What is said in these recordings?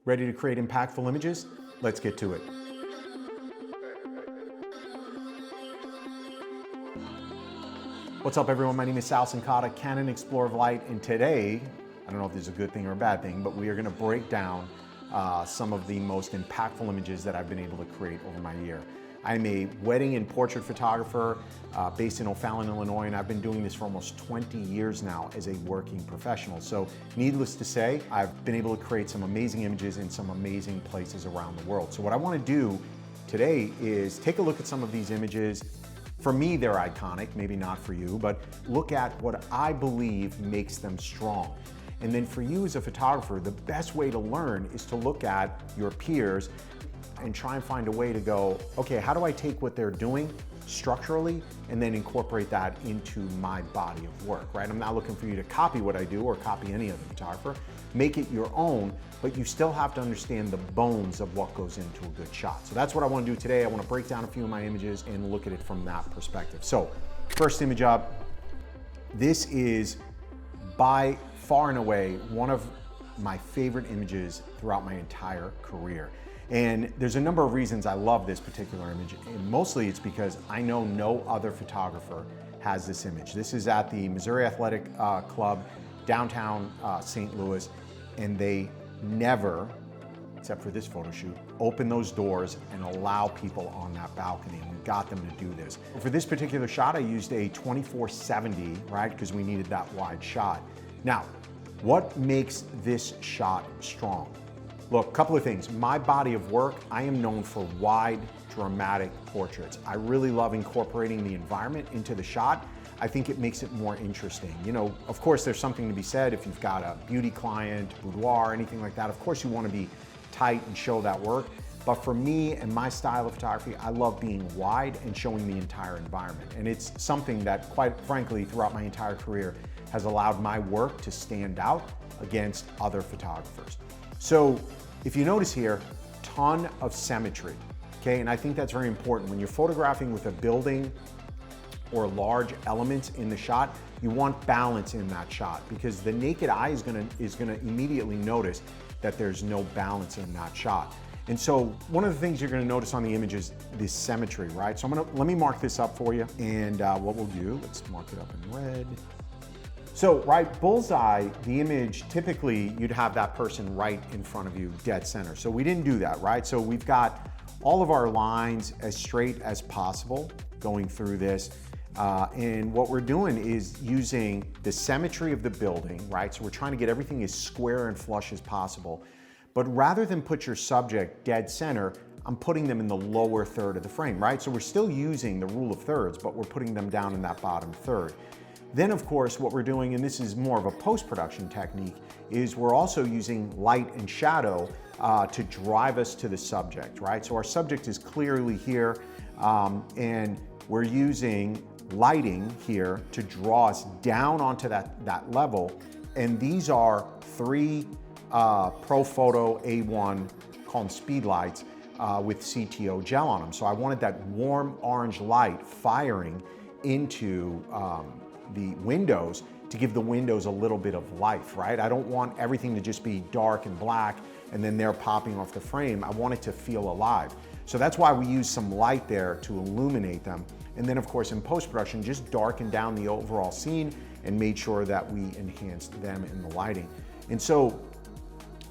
Ready to create impactful images? Let's get to it. What's up everyone, my name is Sal Cincotta, Canon Explorer of Light, and today, I don't know if this is a good thing or a bad thing, but we are gonna break down some of the most impactful images that I've been able to create over my year. I'm a wedding and portrait photographer based in O'Fallon, Illinois, and I've been doing this for almost 20 years now as a working professional. So needless to say, I've been able to create some amazing images in some amazing places around the world. So what I wanna do today is take a look at some of these images. For me, they're iconic, maybe not for you, but look at what I believe makes them strong. And then for you as a photographer, the best way to learn is to look at your peers and try and find a way to go, okay, how do I take what they're doing structurally and then incorporate that into my body of work, right? I'm not looking for you to copy what I do or copy any other photographer. Make it your own, but you still have to understand the bones of what goes into a good shot. So that's what I want to do today. I want to break down a few of my images and look at it from that perspective. So first image up, this is by far and away one of my favorite images throughout my entire career. And there's a number of reasons I love this particular image, and mostly it's because I know no other photographer has this image. This is at the Missouri Athletic Club, downtown St. Louis, and they never, except for this photo shoot, open those doors and allow people on that balcony, and we got them to do this. For this particular shot, I used a 24-70, right, because we needed that wide shot. Now, what makes this shot strong? Look, a couple of things. My body of work, I am known for wide, dramatic portraits. I really love incorporating the environment into the shot. I think it makes it more interesting. You know, of course, there's something to be said if you've got a beauty client, boudoir, anything like that. Of course, you want to be tight and show that work. But for me and my style of photography, I love being wide and showing the entire environment. And it's something that, quite frankly, throughout my entire career has allowed my work to stand out against other photographers. So if you notice here, ton of symmetry, okay? And I think that's very important. When you're photographing with a building or large elements in the shot, you want balance in that shot because the naked eye is gonna immediately notice that there's no balance in that shot. And so one of the things you're gonna notice on the image is this symmetry, right? So let me mark this up for you. And what we'll do, let's mark it up in red. So, right, bullseye, the image, typically you'd have that person right in front of you, dead center. So we didn't do that, right? So we've got all of our lines as straight as possible going through this. And what we're doing is using the symmetry of the building, right? So we're trying to get everything as square and flush as possible. But rather than put your subject dead center, I'm putting them in the lower third of the frame, right? So we're still using the rule of thirds, but we're putting them down in that bottom third. Then of course, what we're doing, and this is more of a post-production technique, is we're also using light and shadow to drive us to the subject, right? So our subject is clearly here, and we're using lighting here to draw us down onto that level. And these are three Profoto A1, call them speed lights, with CTO gel on them. So I wanted that warm orange light firing into the windows to give the windows a little bit of life, right? I don't want everything to just be dark and black and then they're popping off the frame. I want it to feel alive. So that's why we use some light there to illuminate them. And then of course in post-production, just darken down the overall scene and made sure that we enhanced them in the lighting. And so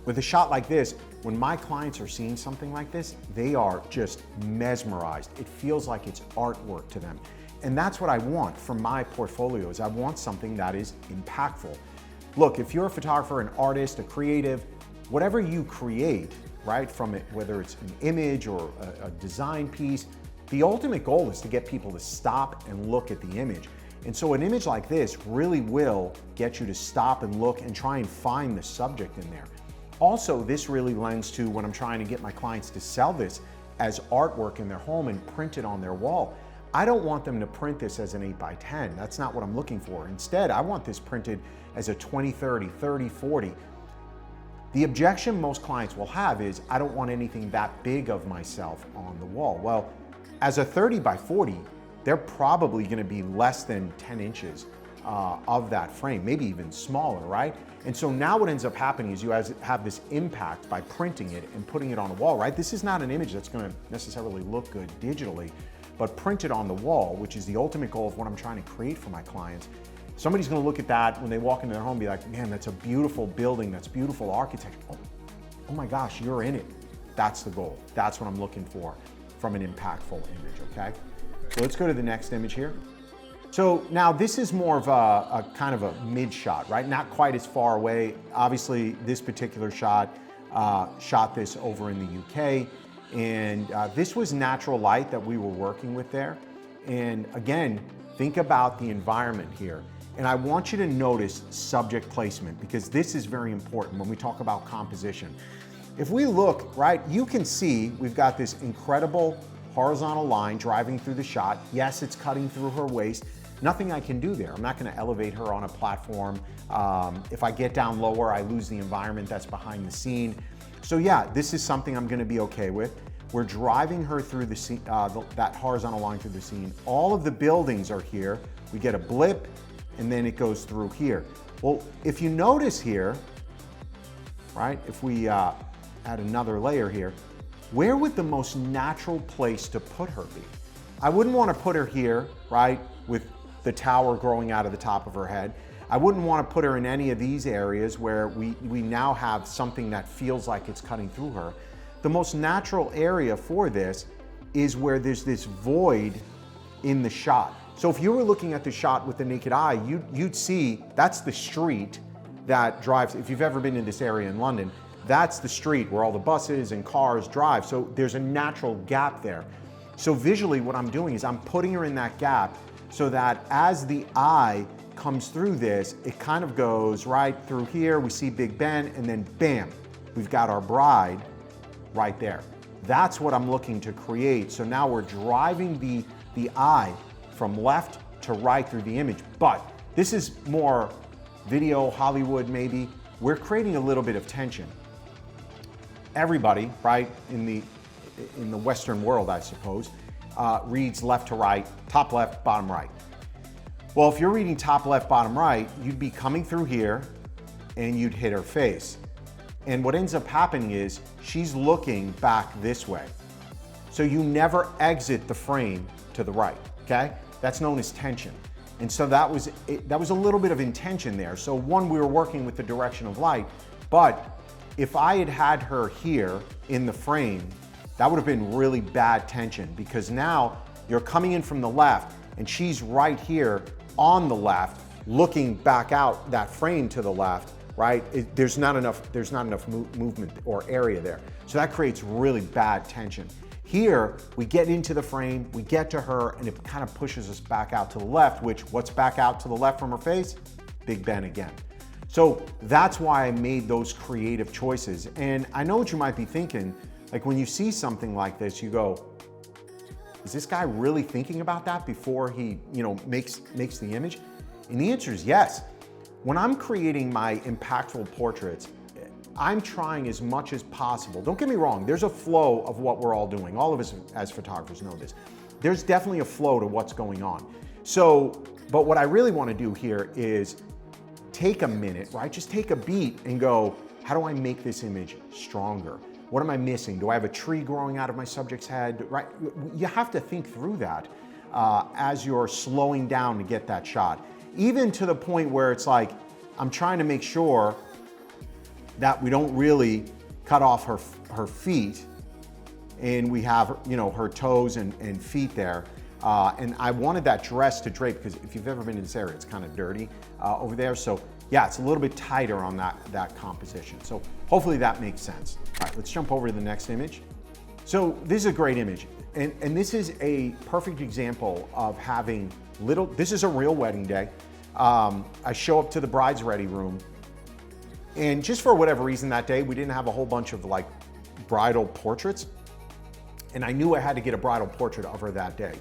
with a shot like this, when my clients are seeing something like this, they are just mesmerized. It feels like it's artwork to them. And that's what I want from my portfolios. I want something that is impactful. Look, if you're a photographer, an artist, a creative, whatever you create, right, from it, whether it's an image or a design piece, the ultimate goal is to get people to stop and look at the image. And so an image like this really will get you to stop and look and try and find the subject in there. Also, this really lends to when I'm trying to get my clients to sell this as artwork in their home and print it on their wall. I don't want them to print this as an 8x10. That's not what I'm looking for. Instead, I want this printed as a 20-30, 30-40. The objection most clients will have is, I don't want anything that big of myself on the wall. Well, as a 30 by 40, they're probably gonna be less than 10 inches of that frame, maybe even smaller, right? And so now what ends up happening is you have this impact by printing it and putting it on a wall, right? This is not an image that's gonna necessarily look good digitally, but printed on the wall, which is the ultimate goal of what I'm trying to create for my clients. Somebody's gonna look at that when they walk into their home and be like, man, that's a beautiful building, that's beautiful architecture. Oh my gosh, you're in it. That's the goal. That's what I'm looking for from an impactful image, okay? So let's go to the next image here. So now this is more of a kind of a mid shot, right? Not quite as far away. Obviously, this particular shot, shot this over in the UK, and this was natural light that we were working with there. And again, think about the environment here. And I want you to notice subject placement, because this is very important when we talk about composition. If we look, right, you can see we've got this incredible horizontal line driving through the shot. Yes, it's cutting through her waist. Nothing I can do there. I'm not gonna elevate her on a platform. If I get down lower, I lose the environment that's behind the scene. So yeah, this is something I'm gonna be okay with. We're driving her through the scene, that horizontal line through the scene. All of the buildings are here. We get a blip, and then it goes through here. Well, if you notice here, right, if we add another layer here, where would the most natural place to put her be? I wouldn't want to put her here, right, with the tower growing out of the top of her head. I wouldn't want to put her in any of these areas where we now have something that feels like it's cutting through her. The most natural area for this is where there's this void in the shot. So if you were looking at the shot with the naked eye, you'd see that's the street that drives. If you've ever been in this area in London, that's the street where all the buses and cars drive. So there's a natural gap there. So visually what I'm doing is I'm putting her in that gap so that as the eye comes through this, it kind of goes right through here. We see Big Ben, and then bam, we've got our bride right there. That's what I'm looking to create. So now we're driving the eye from left to right through the image. But this is more video, Hollywood maybe. We're creating a little bit of tension. Everybody, right, in the Western world, I suppose, reads left to right, top left, bottom right. Well, if you're reading top left, bottom right, you'd be coming through here and you'd hit her face. And what ends up happening is she's looking back this way. So you never exit the frame to the right, okay? That's known as tension. And so that was a little bit of intention there. So one, we were working with the direction of light, but if I had had her here in the frame, that would have been really bad tension, because now you're coming in from the left and she's right here on the left, looking back out that frame to the left, right? There's not enough movement or area there. So that creates really bad tension. Here, we get into the frame, we get to her, and it kind of pushes us back out to the left, which, what's back out to the left from her face? Big Ben again. So that's why I made those creative choices. And I know what you might be thinking, like when you see something like this, you go, is this guy really thinking about that before he, makes the image? And the answer is yes. When I'm creating my impactful portraits, I'm trying as much as possible. Don't get me wrong, there's a flow of what we're all doing. All of us as photographers know this. There's definitely a flow to what's going on. So, but what I really want to do here is take a minute, right? Just take a beat and go, how do I make this image stronger? What am I missing? Do I have a tree growing out of my subject's head, right? You have to think through that as you're slowing down to get that shot. Even to the point where it's like, I'm trying to make sure that we don't really cut off her feet, and we have her toes and feet there. And I wanted that dress to drape, because if you've ever been in this area, it's kind of dirty over there. So yeah, it's a little bit tighter on that composition. So hopefully that makes sense. All right, let's jump over to the next image. So this is a great image. And this is a perfect example of having this is a real wedding day. I show up to the bride's ready room, and just for whatever reason that day, we didn't have a whole bunch of like bridal portraits. And I knew I had to get a bridal portrait of her that day.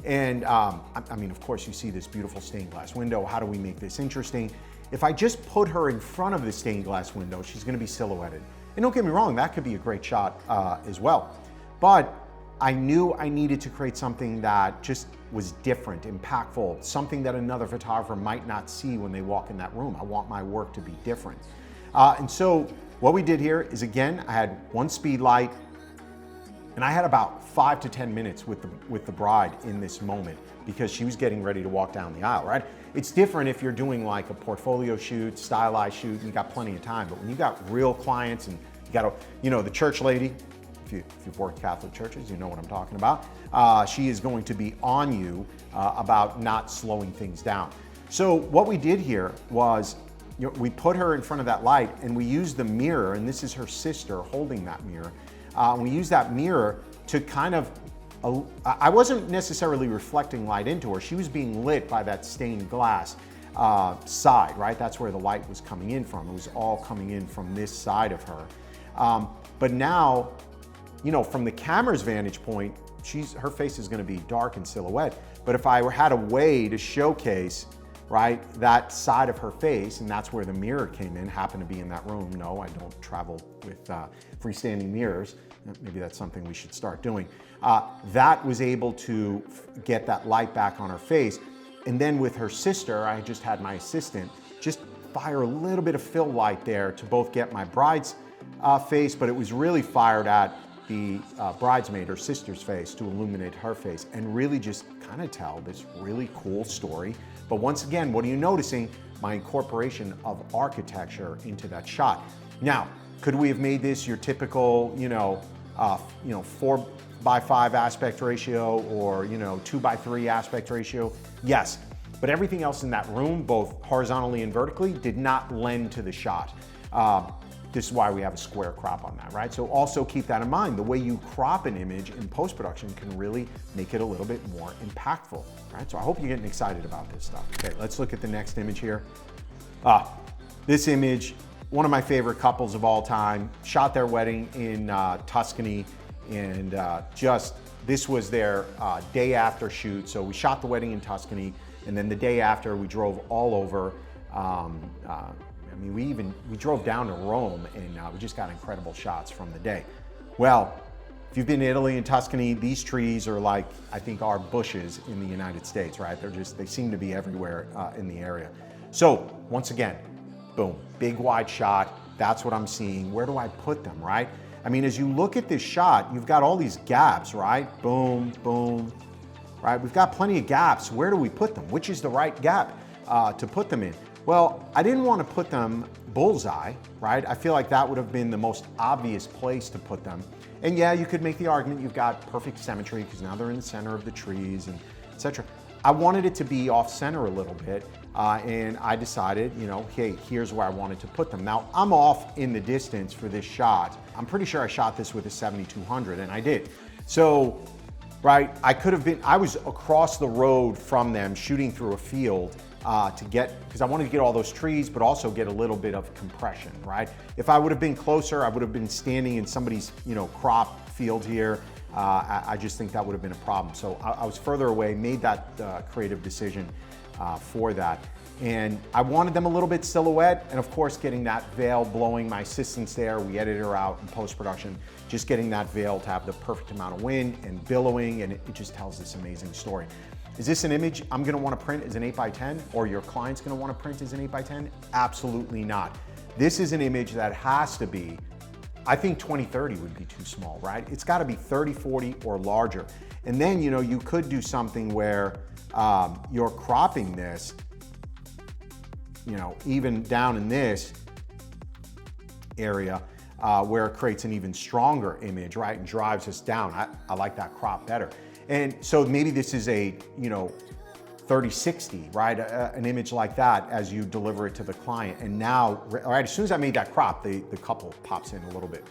And I mean, of course, you see this beautiful stained glass window. How do we make this interesting? If I just put her in front of the stained glass window, she's gonna be silhouetted. And don't get me wrong, that could be a great shot as well. But I knew I needed to create something that just was different, impactful, something that another photographer might not see when they walk in that room. I want my work to be different. And so what we did here is, again, I had one speed light, and I had about 5 to 10 minutes with the bride in this moment because she was getting ready to walk down the aisle, right? It's different if you're doing like a portfolio shoot, stylized shoot, and you got plenty of time. But when you got real clients and you got the church lady, if you've worked Catholic churches, you know what I'm talking about. She is going to be on you about not slowing things down. So what we did here was, we put her in front of that light and we used the mirror, and this is her sister holding that mirror. We used that mirror to kind of, I wasn't necessarily reflecting light into her. She was being lit by that stained glass side, right? That's where the light was coming in from. It was all coming in from this side of her. But now, from the camera's vantage point, her face is going to be dark in silhouette. But if I had a way to showcase, right, that side of her face, and that's where the mirror came in, happened to be in that room. No, I don't travel with freestanding mirrors. Maybe that's something we should start doing. That was able to get that light back on her face. And then with her sister, I just had my assistant just fire a little bit of fill light there to both get my bride's face, but it was really fired at the bridesmaid, her sister's face, to illuminate her face and really just kind of tell this really cool story. But once again, what are you noticing? My incorporation of architecture into that shot. Now, could we have made this your typical, 4:5 aspect ratio or 2:3 aspect ratio? Yes, but everything else in that room, both horizontally and vertically, did not lend to the shot. This is why we have a square crop on that, right? So also keep that in mind. The way you crop an image in post-production can really make it a little bit more impactful, right? So I hope you're getting excited about this stuff. Okay, let's look at the next image here. This image, one of my favorite couples of all time, shot their wedding in Tuscany, and this was their day after shoot. So we shot the wedding in Tuscany, and then the day after we drove all over. We drove down to Rome, and we just got incredible shots from the day. Well, if you've been to Italy and Tuscany, these trees are like, I think, our bushes in the United States, right? They seem to be everywhere in the area. So once again, boom, big wide shot. That's what I'm seeing. Where do I put them, right? I mean, as you look at this shot, you've got all these gaps, right? Boom, boom, right? We've got plenty of gaps. Where do we put them? Which is the right gap to put them in? Well, I didn't want to put them bullseye, right? I feel like that would have been the most obvious place to put them. And yeah, you could make the argument you've got perfect symmetry because now they're in the center of the trees and etc. I wanted it to be off center a little bit, and I decided, hey, here's where I wanted to put them. Now, I'm off in the distance for this shot. I'm pretty sure I shot this with a 7200, and I did. So, right, I was across the road from them shooting through a field, because I wanted to get all those trees, but also get a little bit of compression, right? If I would have been closer, I would have been standing in somebody's, crop field here. I just think that would have been a problem. So I was further away, made that creative decision for that. And I wanted them a little bit silhouette, and of course, getting that veil blowing. My assistant's there, we edited her out in post-production, just getting that veil to have the perfect amount of wind and billowing, and it just tells this amazing story. Is this an image I'm gonna wanna print as an 8x10, or your client's gonna wanna print as an 8x10? Absolutely not. This is an image that has to be, I think 20-30 would be too small, right? It's gotta be 30-40 or larger. And then, you could do something where you're cropping this, even down in this area, where it creates an even stronger image, right? And drives us down. I like that crop better. And so maybe this is a, 30-60, right? An image like that as you deliver it to the client. And now, right, as soon as I made that crop, the couple pops in a little bit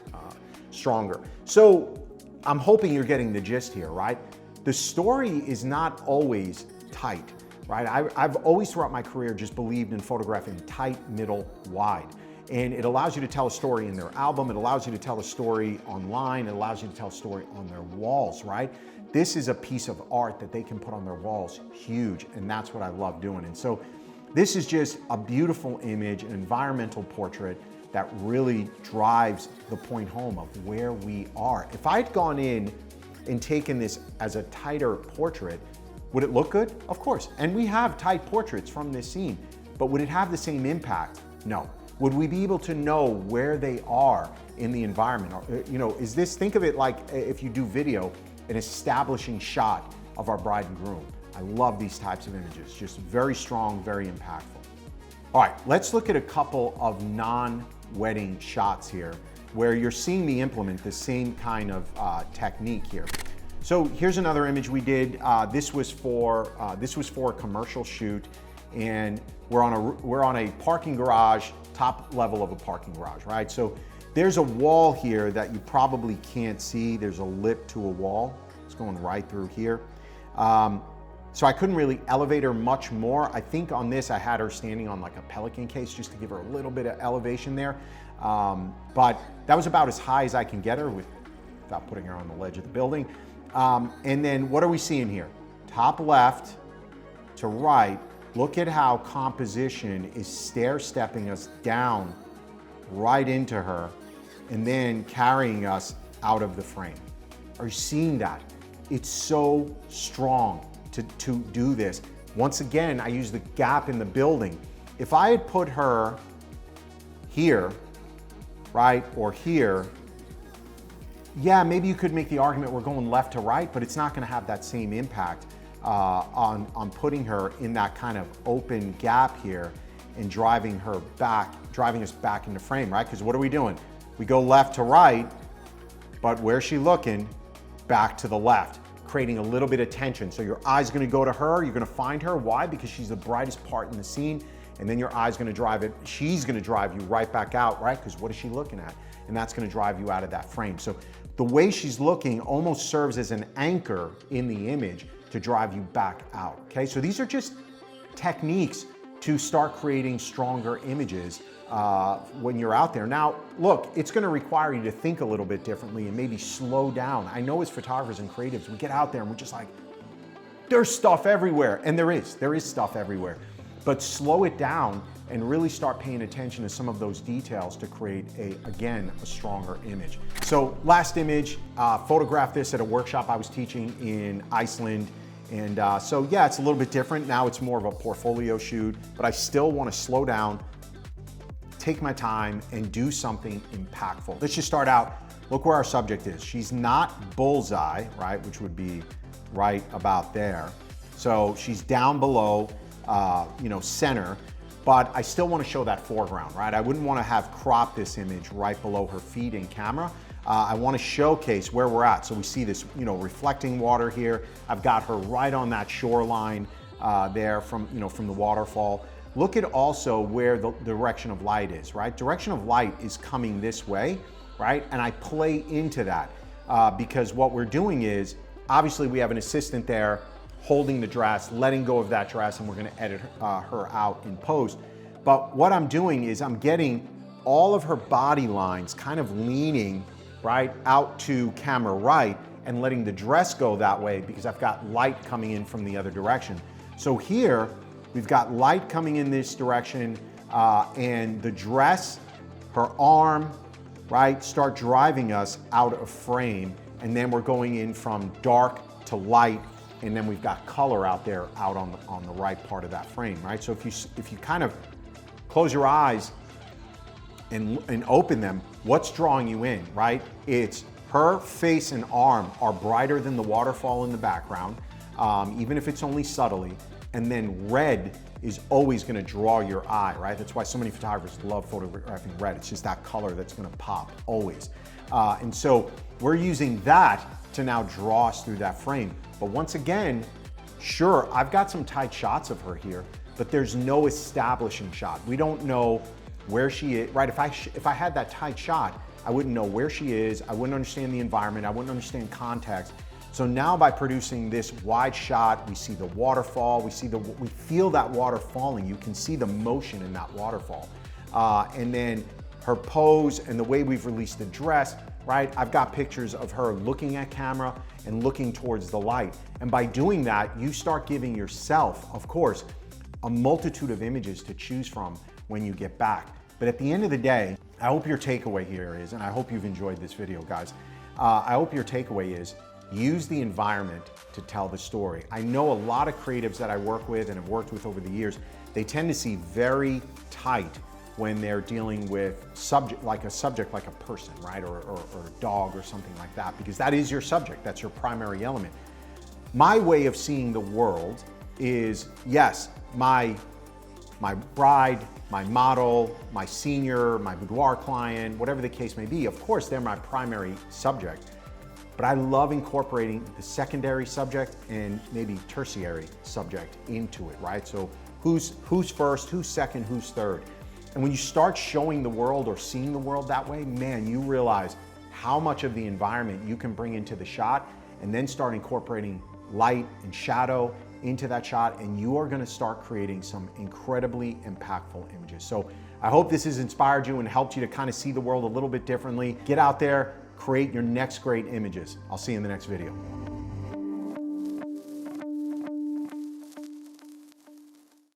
stronger. So I'm hoping you're getting the gist here, right? The story is not always tight, right? I've always throughout my career just believed in photographing tight, middle, wide. And it allows you to tell a story in their album. It allows you to tell a story online. It allows you to tell a story on their walls, right? This is a piece of art that they can put on their walls, huge, and that's what I love doing. And so this is just a beautiful image, an environmental portrait that really drives the point home of where we are. If I had gone in and taken this as a tighter portrait, would it look good? Of course. And we have tight portraits from this scene, but would it have the same impact? No. Would we be able to know where they are in the environment? Or, you know, is this, think of it like if you do video, an establishing shot of our bride and groom. I love these types of images, just very strong, very impactful. All right, let's look at a couple of non-wedding shots here where you're seeing me implement the same kind of technique here. So here's another image we did. This was for a commercial shoot, and we're on a parking garage, top level of a parking garage, right? So there's a wall here that you probably can't see. There's a lip to a wall. It's going right through here. So I couldn't really elevate her much more. I think on this, I had her standing on like a pelican case just to give her a little bit of elevation there. But that was about as high as I can get her without putting her on the ledge of the building. And then what are we seeing here? Top left to right, look at how composition is stair-stepping us down right into her and then carrying us out of the frame. Are you seeing that? It's so strong to do this. Once again, I use the gap in the building. If I had put her here, right, or here, yeah, maybe you could make the argument we're going left to right, but it's not gonna have that same impact on putting her in that kind of open gap here and driving us back into frame, right? Because what are we doing? We go left to right, but where's she looking? Back to the left, creating a little bit of tension. So your eye's gonna go to her, you're gonna find her. Why? Because she's the brightest part in the scene, and then your eye's gonna drive it, she's gonna drive you right back out, right? Because what is she looking at? And that's gonna drive you out of that frame. So the way she's looking almost serves as an anchor in the image to drive you back out, okay? So these are just techniques to start creating stronger images when you're out there. Now, look, it's gonna require you to think a little bit differently and maybe slow down. I know as photographers and creatives, we get out there and we're just like, there's stuff everywhere. And there is stuff everywhere. But slow it down and really start paying attention to some of those details to create, again, a stronger image. So last image, photographed this at a workshop I was teaching in Iceland. And so yeah, it's a little bit different. Now it's more of a portfolio shoot, but I still want to slow down, take my time, and do something impactful. Let's just start out. Look where our subject is. She's not bullseye, right? Which would be right about there. So she's down below, center, but I still want to show that foreground, right? I wouldn't want to have cropped this image right below her feet in camera. I want to showcase where we're at. So we see this, reflecting water here. I've got her right on that shoreline there from the waterfall. Look at also where the direction of light is, right? Direction of light is coming this way, right? And I play into that because what we're doing is, obviously we have an assistant there holding the dress, letting go of that dress, and we're gonna edit her out in post. But what I'm doing is I'm getting all of her body lines kind of leaning right out to camera right and letting the dress go that way because I've got light coming in from the other direction. So here, we've got light coming in this direction and the dress, her arm, right, start driving us out of frame. And then we're going in from dark to light, and then we've got color out there out on the right part of that frame, right? So if you kind of close your eyes and open them, what's drawing you in, right? It's her face and arm are brighter than the waterfall in the background, even if it's only subtly. And then red is always gonna draw your eye, right? That's why so many photographers love photographing red. It's just that color that's gonna pop always. And so we're using that to now draw us through that frame. But once again, sure, I've got some tight shots of her here, but there's no establishing shot. We don't know where she is, right? If I had that tight shot, I wouldn't know where she is, I wouldn't understand the environment, I wouldn't understand context. So now by producing this wide shot, we see the waterfall, we feel that water falling, you can see the motion in that waterfall. And then her pose and the way we've released the dress, right? I've got pictures of her looking at camera and looking towards the light. And by doing that, you start giving yourself, of course, a multitude of images to choose from when you get back. But at the end of the day, I hope your takeaway here is, and I hope you've enjoyed this video, guys, I hope your takeaway is, use the environment to tell the story. I know a lot of creatives that I work with and have worked with over the years, they tend to see very tight when they're dealing with subject like a person, right? Or a dog or something like that, because that is your subject, that's your primary element. My way of seeing the world is, yes, my bride, my model, my senior, my boudoir client, whatever the case may be, of course, they're my primary subject. But I love incorporating the secondary subject and maybe tertiary subject into it, right? So who's first, who's second, who's third? And when you start showing the world or seeing the world that way, man, you realize how much of the environment you can bring into the shot, and then start incorporating light and shadow into that shot, and you are gonna start creating some incredibly impactful images. So I hope this has inspired you and helped you to kind of see the world a little bit differently. Get out there, create your next great images. I'll see you in the next video.